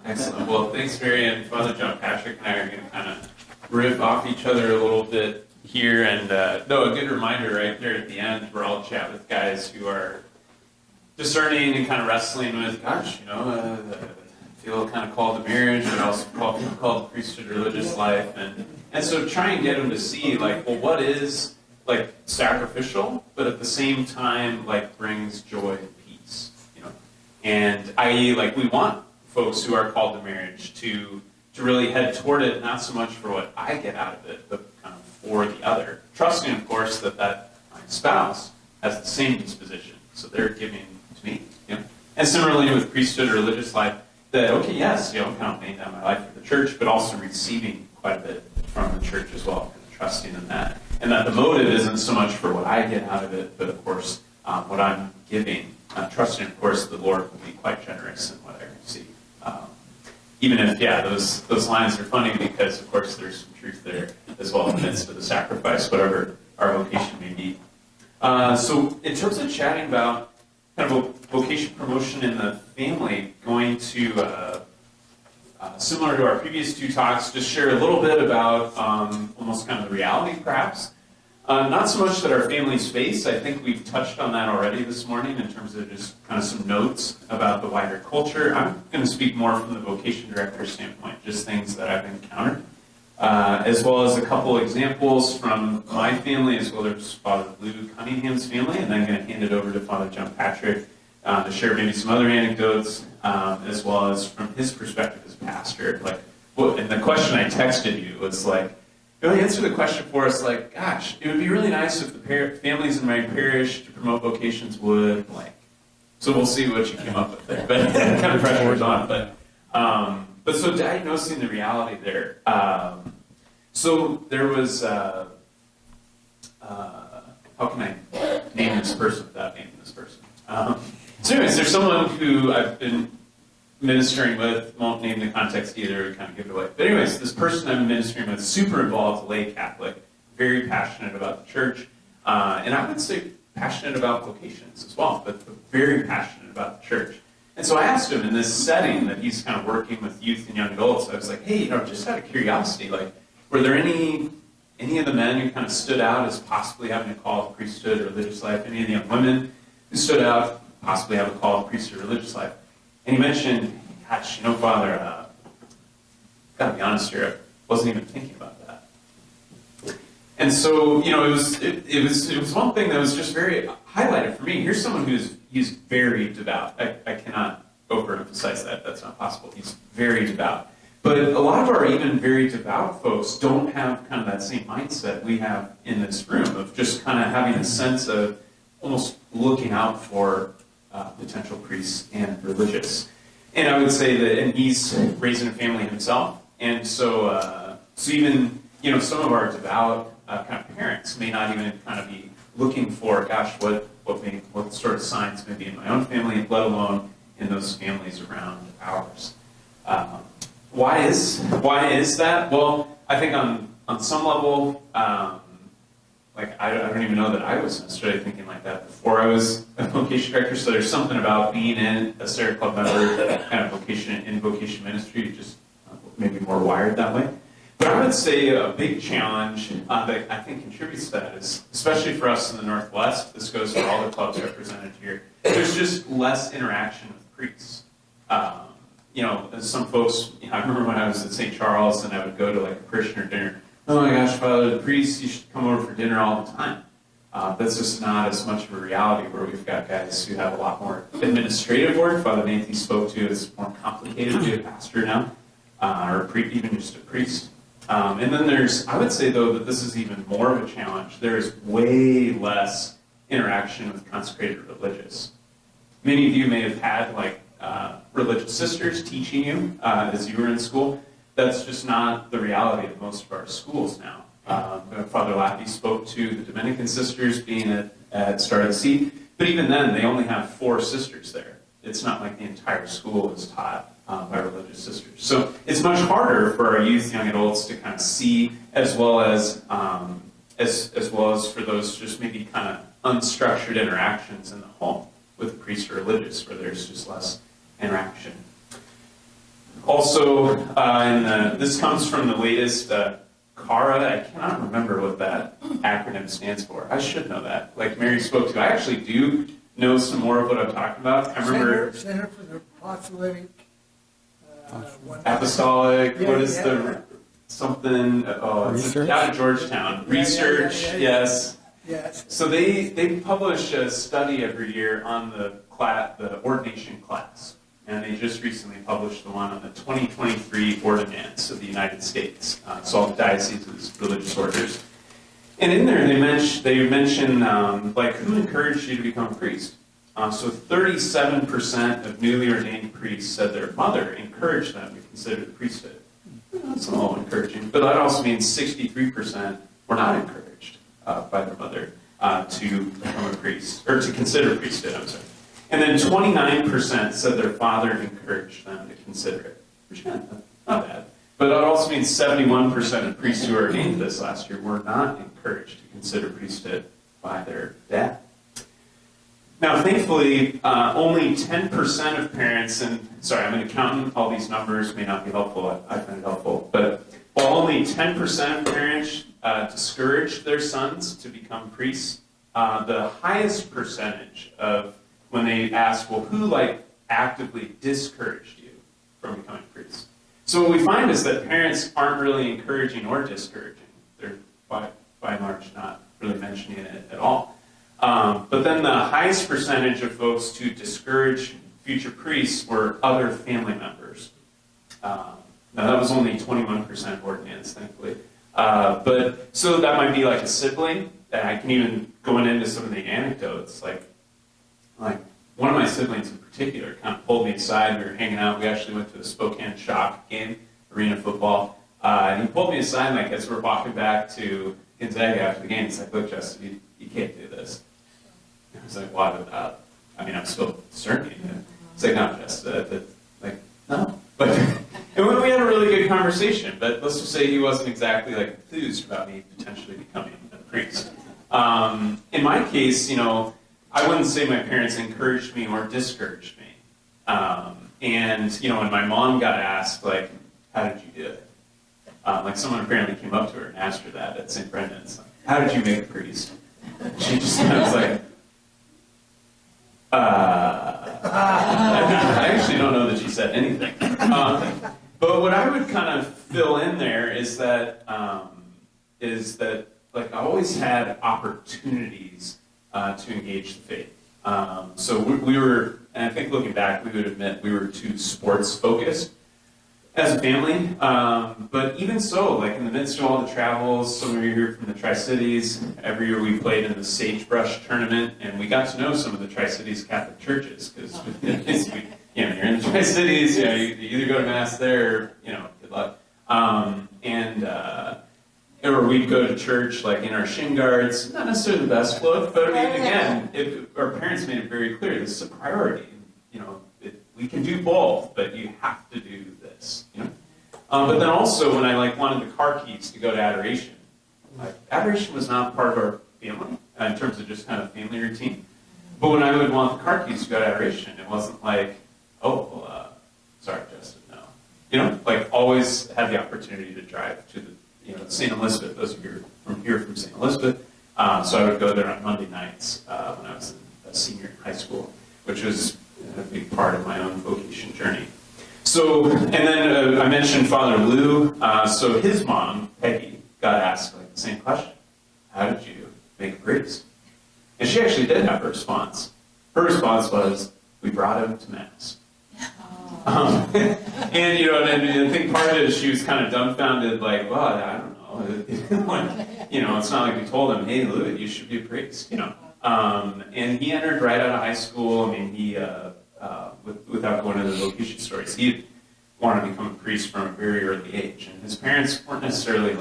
Excellent. Well, thanks, Mary, and Father John Patrick and I are going to kind of riff off each other a little bit here. And a good reminder right there at the end, we're all chat with guys who are discerning and kind of wrestling with, feel kind of called to marriage, but also called to priesthood, religious life, and so try and get them to see what is sacrificial, but at the same time brings joy and peace, and i.e. we want folks who are called to marriage to really head toward it, not so much for what I get out of it, but kind of for the other, trusting, of course, that my spouse has the same disposition, so they're giving to me, and similarly with priesthood or religious life, that kind of laying down my life for the church, but also receiving quite a bit from the church as well, and trusting in that, and that the motive isn't so much for what I get out of it, but of course what I'm giving, trusting, of course, the Lord will be quite generous in what I receive. Even if, those lines are funny because, of course, there's some truth there as well in the midst of the sacrifice, whatever our vocation may be. So in terms of chatting about kind of a vocation promotion in the family, going to, similar to our previous two talks, just share a little bit about almost kind of the reality, perhaps. Not so much that our families face. I think we've touched on that already this morning in terms of just kind of some notes about the wider culture. I'm going to speak more from the vocation director standpoint, just things that I've encountered, as well as a couple examples from my family, as well as Father Lou Cunningham's family, and then I'm going to hand it over to Father John Patrick to share maybe some other anecdotes, as well as from his perspective as pastor. And the question I texted you was really answer the question for us, gosh, it would be really nice if the families in my parish to promote vocations would, So we'll see what you came up with there, but kind of pressure is on. But so diagnosing the reality there. So there was, how can I name this person without naming this person? So anyways, there's someone who I've been ministering with, won't name the context either, kind of give it away. But anyways, this person I'm ministering with, super involved, lay Catholic, very passionate about the church, and I would say passionate about vocations as well, but very passionate about the church. And so I asked him in this setting that he's kind of working with youth and young adults, I was like, hey, just out of curiosity, were there any of the men who kind of stood out as possibly having a call to priesthood or religious life, any of the young women who stood out, possibly have a call to priesthood or religious life? And he mentioned, gosh, Father, gotta be honest here, I wasn't even thinking about that. And so, it was one thing that was just very highlighted for me. Here's someone he's very devout. I cannot overemphasize that. That's not possible. He's very devout. But a lot of our even very devout folks don't have kind of that same mindset we have in this room of just kind of having a sense of almost looking out for potential priests and religious. And I would say that, and he's raising a family himself, and so even, some of our devout kind of parents may not even kind of be looking for, gosh, what sort of signs may be in my own family, let alone in those families around ours. Why is that? Well, I think on some level, I don't even know that I was necessarily thinking like that before I was a vocation director. So there's something about being in a Serra Club member, kind of vocation ministry, just maybe more wired that way. But I would say a big challenge that I think contributes to that is, especially for us in the Northwest, this goes for all the clubs represented here, there's just less interaction with priests. Some folks, I remember when I was at St. Charles and I would go to a parishioner dinner. Oh my gosh, Father, the priest, you should come over for dinner all the time. That's just not as much of a reality where we've got guys who have a lot more administrative work. Father Nathan spoke to, it's more complicated to be a pastor now, or even just a priest. And then I would say though that this is even more of a challenge. There is way less interaction with consecrated religious. Many of you may have had religious sisters teaching you as you were in school. That's just not the reality of most of our schools now. Father Lappy spoke to the Dominican sisters being at Star at Sea, but even then, they only have 4 sisters there. It's not like the entire school is taught by religious sisters. So it's much harder for our youth, young adults to kind of see, as well as for those just maybe kind of unstructured interactions in the home with the priest or religious, where there's just less interaction. Also, this comes from the latest CARA. I cannot remember what that acronym stands for. I should know that. Like Mary spoke to, I actually do know some more of what I'm talking about. I remember Center for the Apostolic Apostolic. What is the something? Oh, it's out of Georgetown. Research. Yes. Yes. So they publish a study every year on the ordination class. And they just recently published the one on the 2023 ordinance of the United States. So all the dioceses, religious orders. And in there they mention like who encouraged you to become a priest. So 37% of newly ordained priests said their mother encouraged them to consider the priesthood. That's a little encouraging. But that also means 63% were not encouraged by their mother to become a priest, or to consider priesthood, I'm sorry. And then 29% said their father encouraged them to consider it. Which, yeah, not bad. But that also means 71% of priests who were ordained this last year were not encouraged to consider priesthood by their dad. Now, thankfully, only 10% of parents, and sorry, I'm an accountant, all these numbers may not be helpful, I find it helpful, but while only 10% of parents discouraged their sons to become priests, the highest percentage of when they asked, well, who actively discouraged you from becoming priests? So what we find is that parents aren't really encouraging or discouraging. They're by and large not really mentioning it at all. But then the highest percentage of folks to discourage future priests were other family members. Now that was only 21% of ordinance, thankfully. But so that might be like a sibling, and I can even go into some of the anecdotes, like one of my siblings in particular kind of pulled me aside. We were hanging out. We actually went to the Spokane Shock game, arena football. And he pulled me aside, as we're walking back to Gonzaga after the game. He's like, look, Justin, you can't do this. And I was like, why? I'm still discerning. It's like, no, Justin, no. But and we had a really good conversation. But let's just say he wasn't exactly enthused about me potentially becoming a priest. In my case, I wouldn't say my parents encouraged me or discouraged me. And when my mom got asked, how did you do it? Someone apparently came up to her and asked her that at St. Brendan's. How did you make a priest? She just kind of was like, I actually don't know that she said anything. But what I would kind of fill in there is that I always had opportunities to engage the faith. So we were, and I think looking back, we would admit we were too sports focused as a family. But even so, in the midst of all the travels, some of you here from the Tri-Cities, every year we played in the Sagebrush tournament, and we got to know some of the Tri-Cities Catholic churches, because you're in the Tri-Cities, you either go to Mass there, or, good luck. Or we'd go to church in our shin guards, not necessarily the best look, but again, our parents made it very clear, this is a priority. We can do both, but you have to do this. But then also when I wanted the car keys to go to adoration, adoration was not part of our family in terms of just kind of family routine. But when I would want the car keys to go to adoration, it wasn't sorry, Justin, no. Always had the opportunity to drive to the St. Elizabeth. Those of you from St. Elizabeth. So I would go there on Monday nights when I was a senior in high school, which was a big part of my own vocation journey. So, and then I mentioned Father Lou. So his mom, Peggy, got asked the same question. How did you make a priest? And she actually did have a response. Her response was, we brought him to Mass. And I think part of it is she was kind of dumbfounded, well, I don't know. It's not like we told him, hey, Lou, you should be a priest, And he entered right out of high school. He, without going into the vocation stories, he wanted to become a priest from a very early age. And his parents weren't necessarily,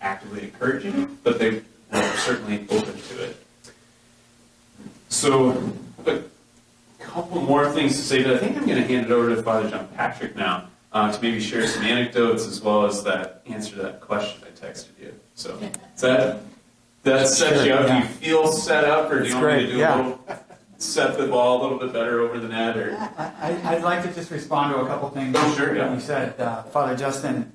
actively encouraging him, but they were certainly open to it. So, a couple more things to say, but I think I'm going to hand it over to Father John Patrick now to maybe share some anecdotes as well as that answer to that question I texted you. So, that sets you up. Do you feel set up, or do you want me to do a little? set the ball a little bit better over the net, or I'd like to just respond to a couple things Sure, yeah. you said, Father Justin.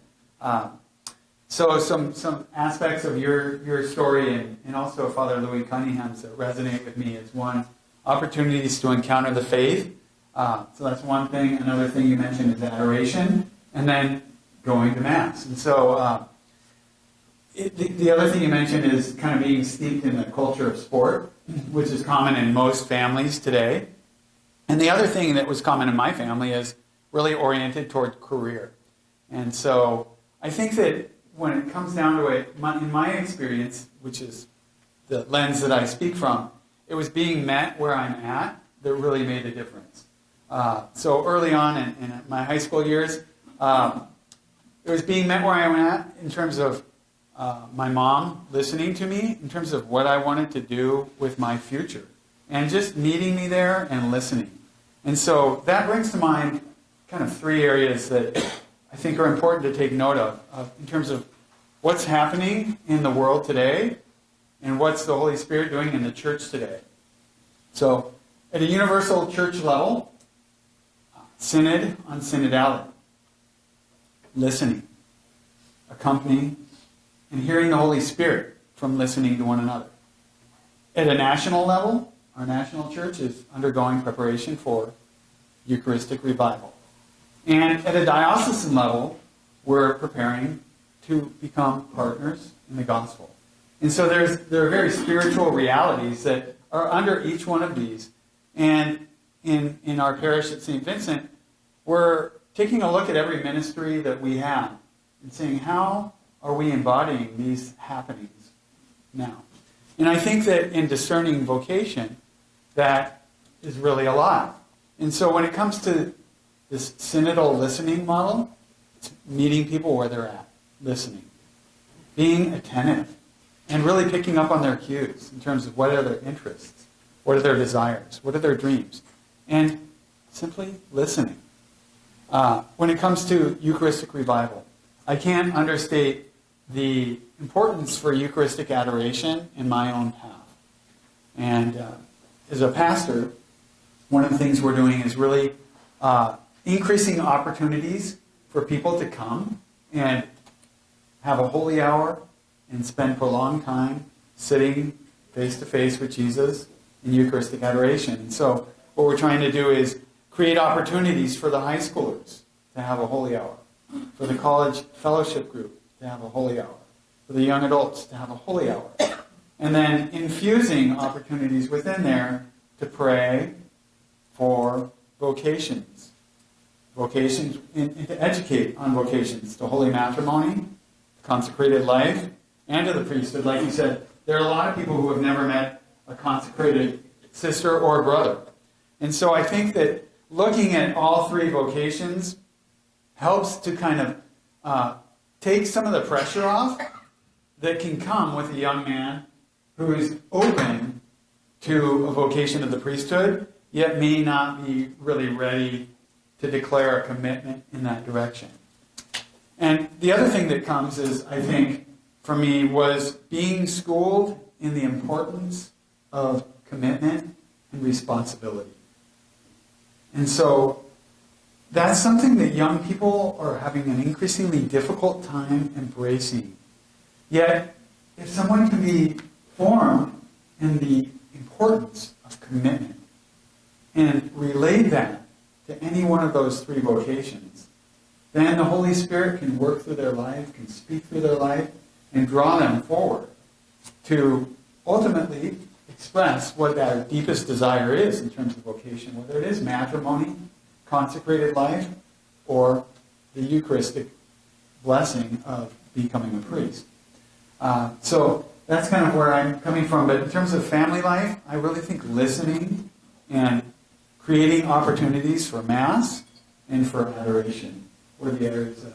So some aspects of your story and also Father Louis Cunningham's that resonate with me is one, opportunities to encounter the faith. So that's one thing. Another thing you mentioned is adoration, and then going to Mass. And so the other thing you mentioned is kind of being steeped in the culture of sport, which is common in most families today. And the other thing that was common in my family is really oriented toward career. And so I think that when it comes down to it, in my experience, which is the lens that I speak from, it was being met where I'm at that really made a difference. So early on in my high school years, it was being met where I'm at in terms of my mom listening to me, in terms of what I wanted to do with my future, and just meeting me there and listening. And so that brings to mind kind of three areas that I think are important to take note of in terms of what's happening in the world today and what's the Holy Spirit doing in the church today. So at a universal church level, synod on synodality, listening, accompanying, and hearing the Holy Spirit from listening to one another. At a national level, our national church is undergoing preparation for Eucharistic revival. And at a diocesan level, we're preparing to become partners in the gospel. And so there are very spiritual realities that are under each one of these. And in our parish at St. Vincent, we're taking a look at every ministry that we have and saying, how are we embodying these happenings now? And I think that in discerning vocation, that is really alive. And so when it comes to this synodal listening model, it's meeting people where they're at, listening, being attentive, and really picking up on their cues in terms of what are their interests, what are their desires, what are their dreams, and simply listening. When it comes to Eucharistic revival, I can't understate the importance for Eucharistic adoration in my own path. And as a pastor, one of the things we're doing is really increasing opportunities for people to come and have a holy hour and spend prolonged time sitting face to face with Jesus in Eucharistic adoration. And so what we're trying to do is create opportunities for the high schoolers to have a holy hour, for the college fellowship group to have a holy hour, for the young adults to have a holy hour, and then infusing opportunities within there to pray for vocations. Vocations, and to educate on vocations, to holy matrimony, consecrated life, and to the priesthood. Like you said, there are a lot of people who have never met a consecrated sister or brother. And so I think that looking at all three vocations helps to kind of take some of the pressure off that can come with a young man who is open to a vocation of the priesthood, yet may not be really ready to declare a commitment in that direction. And the other thing that comes is, I think, for me, was being schooled in the importance of commitment and responsibility. And so that's something that young people are having an increasingly difficult time embracing. Yet, if someone can be formed in the importance of commitment and relate that to any one of those three vocations, then the Holy Spirit can work through their life, can speak through their life, and draw them forward to ultimately express what their deepest desire is in terms of vocation, whether it is matrimony, consecrated life, or the Eucharistic blessing of becoming a priest. So that's kind of where I'm coming from. But in terms of family life, I really think listening and creating opportunities for Mass and for adoration were the areas that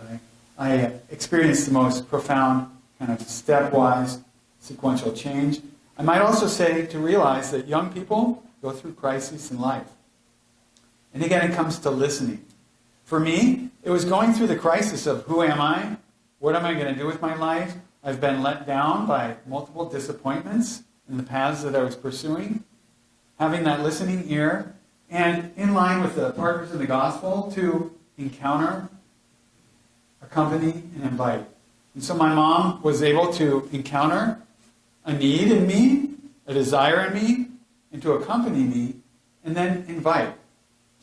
I experienced the most profound kind of stepwise sequential change. I might also say to realize that young people go through crises in life. And again, it comes to listening. For me, it was going through the crisis of who am I? What am I going to do with my life? I've been let down by multiple disappointments in the paths that I was pursuing. having that listening ear, and in line with the partners in the gospel to encounter, accompany, and invite. And so my mom was able to encounter a need in me, a desire in me, and to accompany me, and then invite.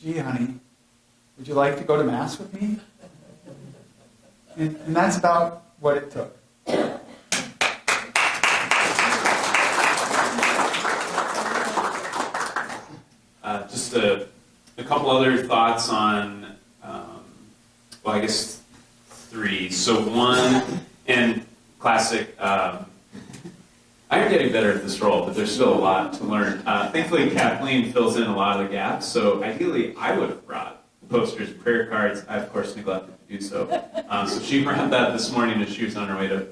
Gee, honey, would you like to go to Mass with me? And that's about what it took. Just a couple other thoughts on, well, I guess 3. So one, and classic, I'm getting better at this role, but there's still a lot to learn. Thankfully, Kathleen fills in a lot of the gaps, so ideally I would have brought posters, prayer cards. I, of course, neglected to do so. So she grabbed that this morning as she was on her way to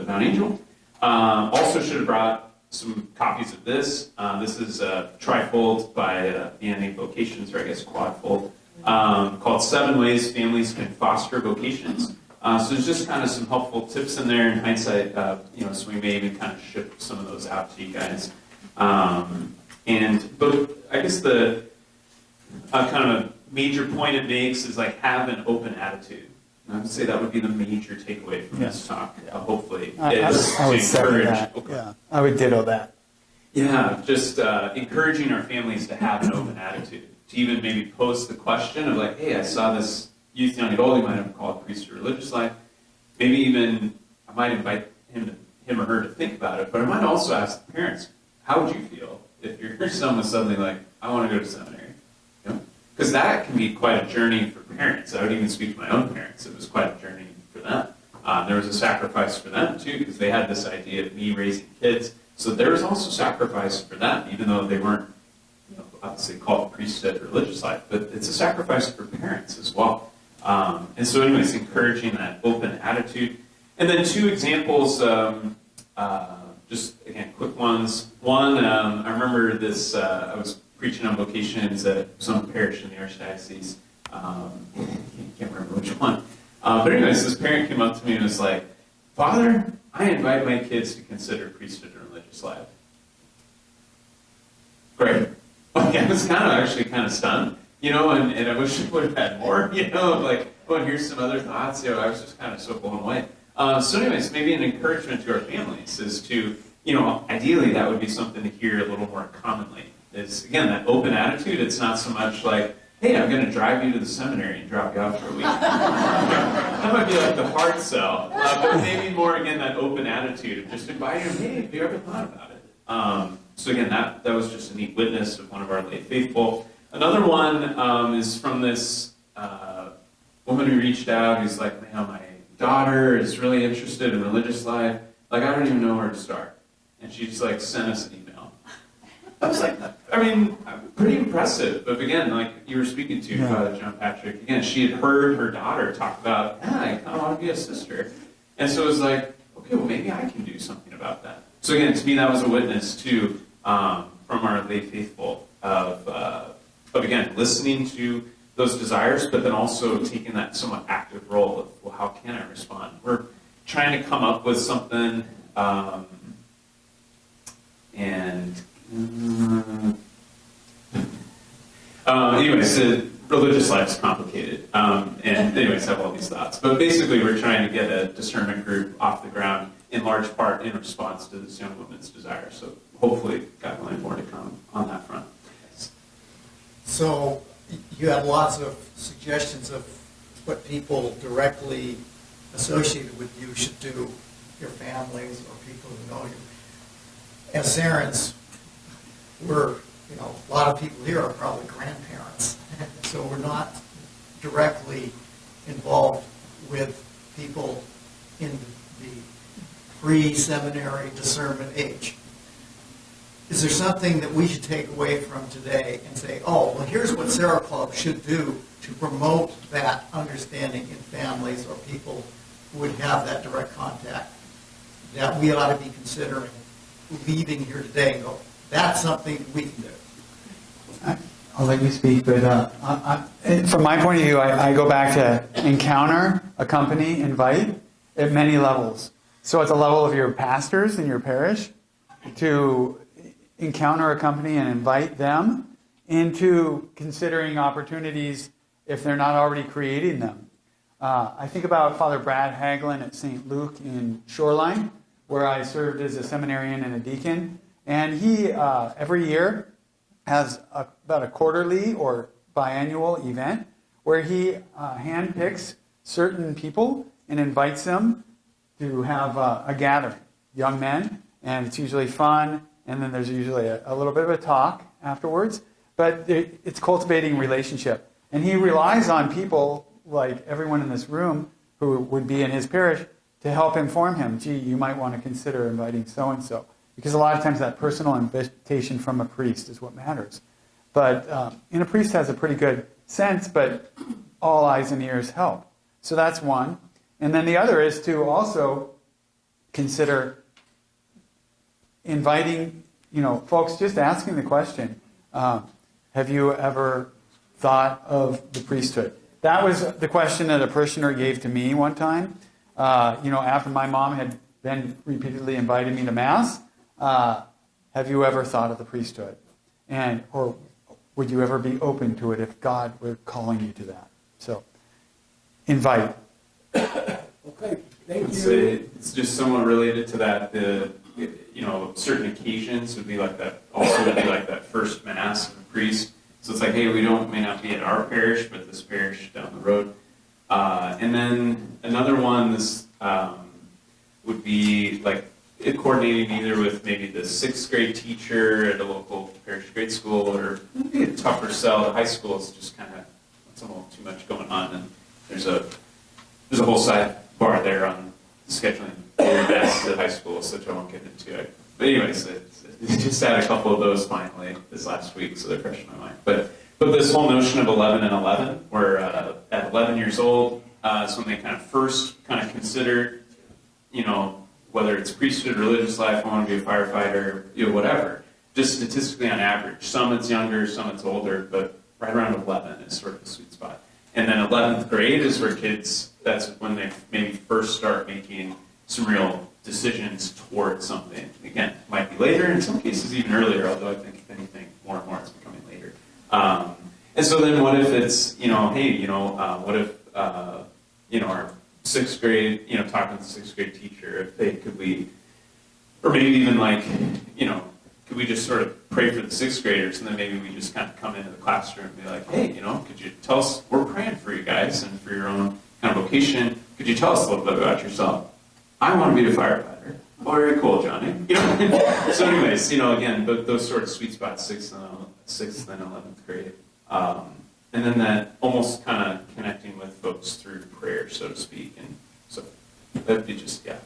Mount Angel. Also should have brought some copies of this. This is a trifold by the Vocations, or I guess quadfold, called 7 Ways Families Can Foster Vocations. So there's just kind of some helpful tips in there in hindsight, so we may even kind of ship some of those out to you guys. But I guess the kind of a major point it makes is like have an open attitude. And I would say that would be the major takeaway from this talk, hopefully, is I would to second encourage. that. Yeah, I would ditto that. Yeah, just encouraging our families to have an open attitude, to even maybe pose the question of like, hey, I saw this youth young adult, you might have called priest or religious life. Maybe even I might invite him or her to think about it, but I might also ask the parents, how would you feel if your son was suddenly like, I want to go to seminary? Because that can be quite a journey for parents. I would even speak to my own parents. It was quite a journey for them. There was a sacrifice for them too, because they had this idea of me raising kids. So there was also sacrifice for them, even though they weren't obviously called priesthood or religious life, but it's a sacrifice for parents as well. And so anyways, encouraging that open attitude. And then 2 examples, just again, quick ones. One, I remember this, I was preaching on vocations at some parish in the Archdiocese. Can't remember which one. But anyways, this parent came up to me and was like, Father, I invite my kids to consider priesthood and religious life. Great. I was kind of stunned, and I wish I would have had more, like, oh, here's some other thoughts. I was just kind of so blown away. So anyways, maybe an encouragement to our families is to, ideally that would be something to hear a little more commonly. Is, again, that open attitude. It's not so much like, hey, I'm going to drive you to the seminary and drop you off for a week. That might be like the hard sell. But maybe more, again, that open attitude of just inviting them, hey, have you ever thought about it? So again, that was just a neat witness of one of our lay faithful. Another one is from this woman who reached out who's like, man, my daughter is really interested in religious life. Like, I don't even know where to start. And she just like sent us an email. I was like, pretty impressive. But again, like you were speaking to, Father John Patrick, again, she had heard her daughter talk about, I kind of want to be a sister. And so it was like, okay, well, maybe I can do something about that. So again, to me, that was a witness too, from our lay faithful of again, listening to those desires, but then also taking that somewhat active role of, well, how can I respond? We're trying to come up with something, anyways, religious life's complicated, and anyways, have all these thoughts. But basically, we're trying to get a discernment group off the ground, in large part in response to this young woman's desire. So hopefully, God willing, more to come on that front. So you have lots of suggestions of what people directly associated with you should do, your families or people who know you. As Serrans, we're, a lot of people here are probably grandparents, so we're not directly involved with people in the pre-seminary discernment age. Is there something that we should take away from today and say, oh, well, here's what Serra Club should do to promote that understanding in families or people who would have that direct contact, that we ought to be considering leaving here today and go, that's something we can do? I'll let you speak, but from my point of view, I go back to encounter, accompany, invite at many levels. So at the level of your pastors in your parish, to encounter a company and invite them into considering opportunities if they're not already creating them. I think about Father Brad Hagelin at St. Luke in Shoreline, where I served as a seminarian and a deacon. And he, every year, has about a quarterly or biannual event where he handpicks certain people and invites them to have a gathering, young men, and it's usually fun, and then there's usually a little bit of a talk afterwards, but it's cultivating relationship. And he relies on people like everyone in this room who would be in his parish to help inform him, gee, you might want to consider inviting so-and-so. Because a lot of times that personal invitation from a priest is what matters. But and a priest has a pretty good sense, but all eyes and ears help. So that's one. And then the other is to also consider inviting, folks, just asking the question, have you ever thought of the priesthood? That was the question that a parishioner gave to me one time. After my mom had been repeatedly inviting me to Mass, have you ever thought of the priesthood? Or would you ever be open to it if God were calling you to that? So, invite. Okay, thank you. It's just somewhat related to that. Certain occasions would be like that. Also, would be like that first Mass of a priest. So it's like, hey, may not be at our parish, but this parish down the road. And then another one, this would be like coordinating either with maybe the 6th grade teacher at a local parish grade school, or maybe a tougher sell. The high school is just kind of, it's a little too much going on, and there's a whole sidebar there on scheduling best at high school, so I won't get into it. But anyways, just had a couple of those finally this last week, so they're fresh in my mind. But this whole notion of 11 and 11, where at 11 years old, is when they kind of first kind of consider, whether it's priesthood, religious life, I want to be a firefighter, whatever. Just statistically on average. Some it's younger, some it's older, but right around 11 is sort of the sweet spot. And then 11th grade is where kids, that's when they maybe first start making some real decisions towards something. Again, it might be later, in some cases even earlier, although I think if anything, more and more it's becoming later. And so then what if it's, what if, our 6th grade, talking to the 6th grade teacher, or maybe even like, could we just sort of pray for the 6th graders, and then maybe we just kind of come into the classroom and be like, hey, could you tell us, we're praying for you guys and for your own kind of vocation, could you tell us a little bit about yourself? I want to be a firefighter. Oh, very cool, Johnny. So anyways, again, those sort of sweet spots, 6th and 11th grade. And then that almost kind of connecting with folks through prayer, so to speak. And so that'd be just the